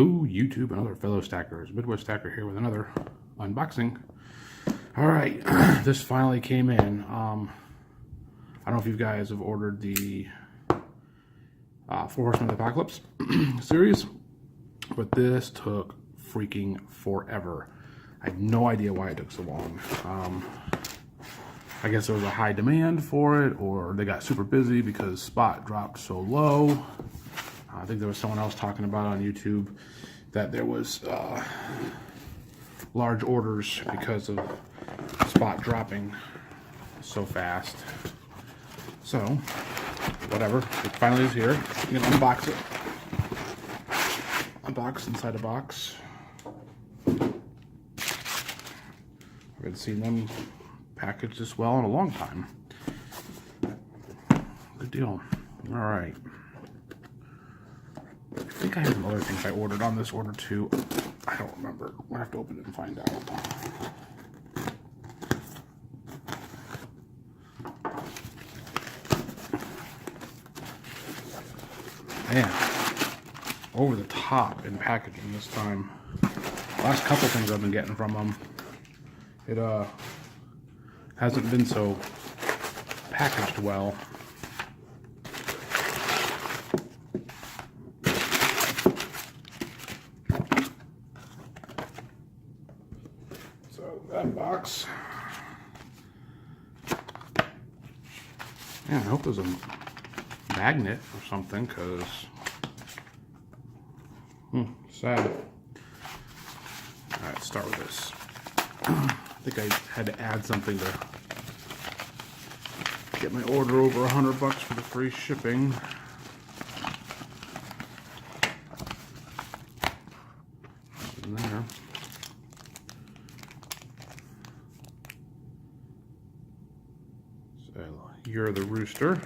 Hello YouTube and other fellow stackers. Midwest Stacker here with another unboxing. Alright, this finally came in. I don't know if you guys have ordered the Horsemen of the Apocalypse series, but this took freaking forever. I have no idea why it took so long. I guess there was a high demand for it, or they got super busy because spot dropped so low. I think there was someone else talking about on YouTube that there was large orders because of spot dropping so fast. So, whatever. It finally is here. I'm going to unbox it. Unbox inside a box. I haven't seen them packaged this well in a long time. Good deal. Alright. I think I have some other things I ordered on this order too. I don't remember. We'll have to open it and find out. Man, over the top in packaging this time. Last couple things I've been getting from them, it hasn't been so packaged well. So that box. Yeah, I hope there's a magnet or something, because sad. Alright, start with this. I think I had to add something to get my order over $100 for the free shipping. In there. So, you're the rooster.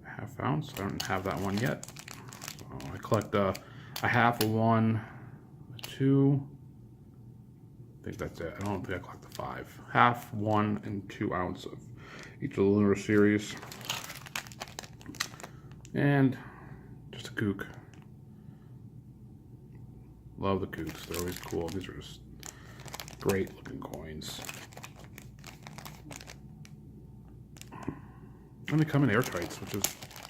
Half ounce. I don't have that one yet. So I collect a half, a 1, a 2. I think that's it. I don't think I collect the 5. Half, 1, and 2 ounce of each of the Lunar series. And just a kook. Love the kooks. They're always cool. These are just great looking coins. And they come in airtights, which is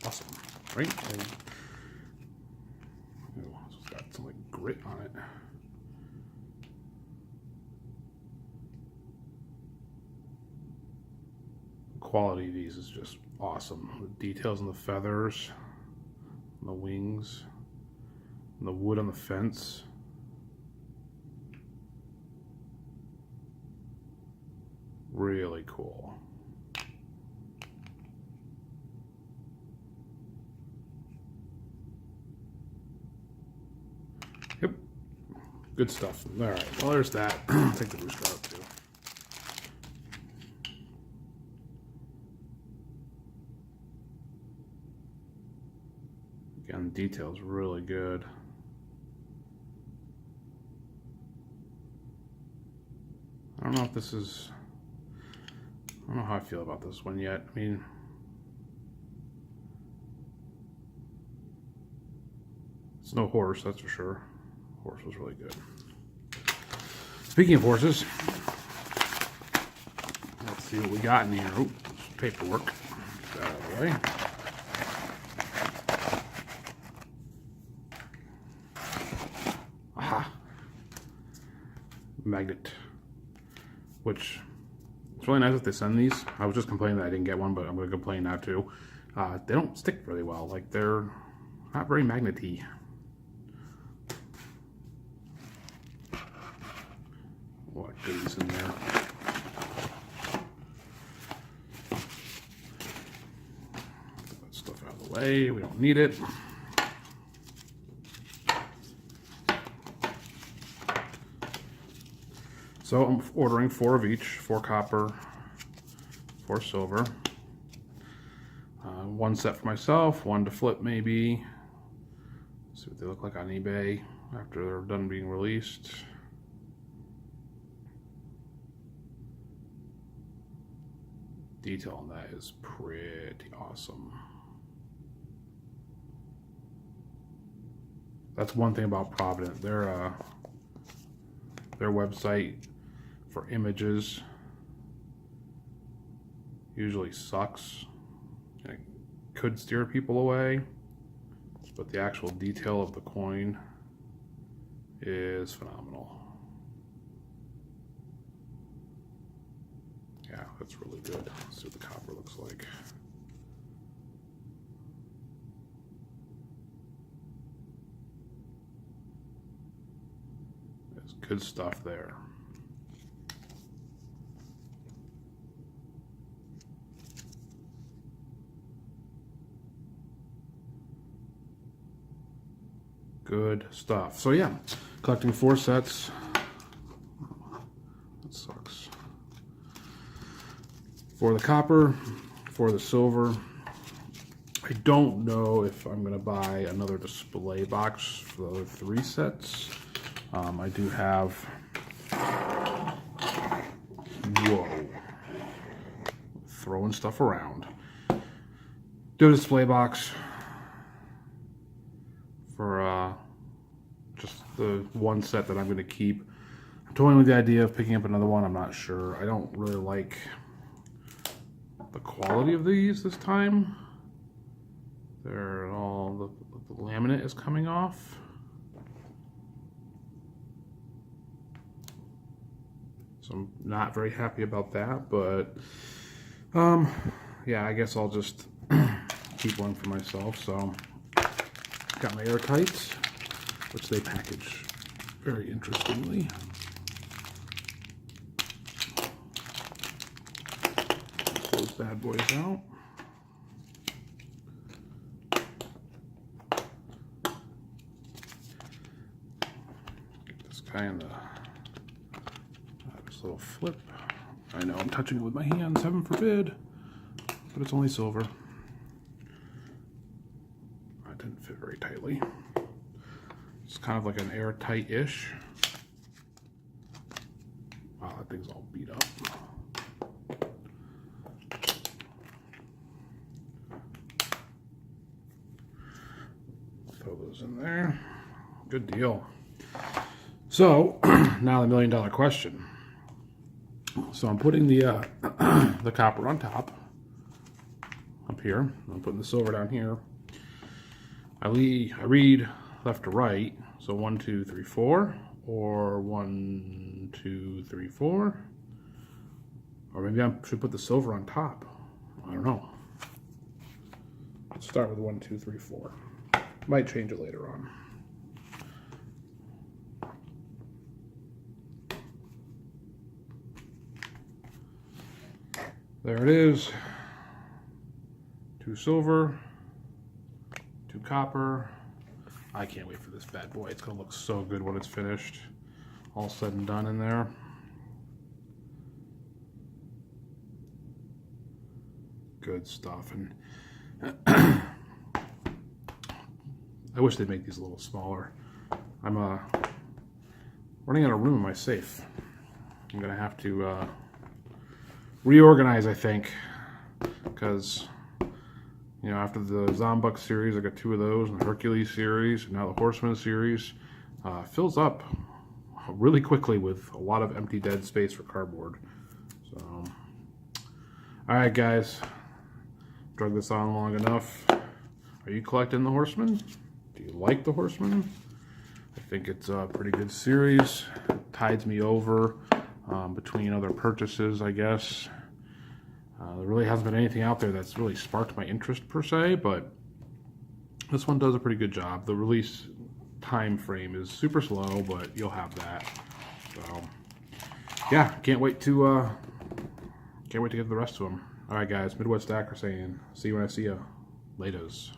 awesome, right? And, it's got some like grit on it. The quality of these is just awesome. The details on the feathers, on the wings, and the wood on the fence. Really cool. Yep. Good stuff. Alright, well there's that. I'll take the rooster out too. Again, the detail's really good. I don't know if this is... I don't know how I feel about this one yet. I mean... it's no horse, that's for sure. Horse was really good. Speaking of horses, let's see what we got in here. Oh, paperwork. Get that out of the way. Aha! Magnet. Which, it's really nice that they send these. I was just complaining that I didn't get one, but I'm going to complain now too. They don't stick really well. Like, they're not very magnety. What goodies in there? Put that stuff out of the way. We don't need it. So I'm ordering 4 of each, 4 copper, 4 silver. 1 set for myself, 1 to flip maybe. See what they look like on eBay after they're done being released. Detail on that is pretty awesome. That's one thing about Provident. Their website for images usually sucks. It could steer people away, but the actual detail of the coin is phenomenal. Yeah, that's really good. Let's see what the copper looks like. There's good stuff there. Good stuff. So yeah, collecting 4 sets. That sucks. For the copper, for the silver. I don't know if I'm going to buy another display box for the other 3 sets. I do have... Whoa. Throwing stuff around. Do a display box for just the 1 set that I'm going to keep. I'm toying with the idea of picking up another one. I'm not sure. I don't really like the quality of these this time. They're all, the laminate is coming off. So I'm not very happy about that, but yeah, I guess I'll just keep one for myself. So got my airtights, which they package very interestingly. Pull those bad boys out. Get this guy in the this little flip. I know I'm touching it with my hands, heaven forbid, but it's only silver. That didn't fit very tightly. It's kind of like an airtight-ish. Wow, that thing's all beat up. Throw those in there. Good deal. So, now the $1,000,000 question. So I'm putting the the copper on top, up here. I'm putting the silver down here. I read left to right, so 1, 2, 3, 4, or 1, 2, 3, 4, or maybe I should put the silver on top. I don't know. Let's start with 1, 2, 3, 4. Might change it later on. There it is. 2 silver, 2 copper. I can't wait for this bad boy. It's gonna look so good when it's finished. All said and done in there. Good stuff. And I wish they'd make these a little smaller. I'm running out of room in my safe. I'm gonna have to reorganize, I think, because you know, after the Zombuk series, I got 2 of those, and the Hercules series, and now the Horseman series. Fills up really quickly with a lot of empty dead space for cardboard. So, all right, guys, drug this on long enough. Are you collecting the Horseman? Do you like the Horseman? I think it's a pretty good series. It tides me over between other purchases, I guess. There really hasn't been anything out there that's really sparked my interest per se, but this one does a pretty good job. The release time frame is super slow, but you'll have that. So yeah, can't wait to get the rest of them. All right, guys, Midwest Stacker saying, see you when I see you. Laters.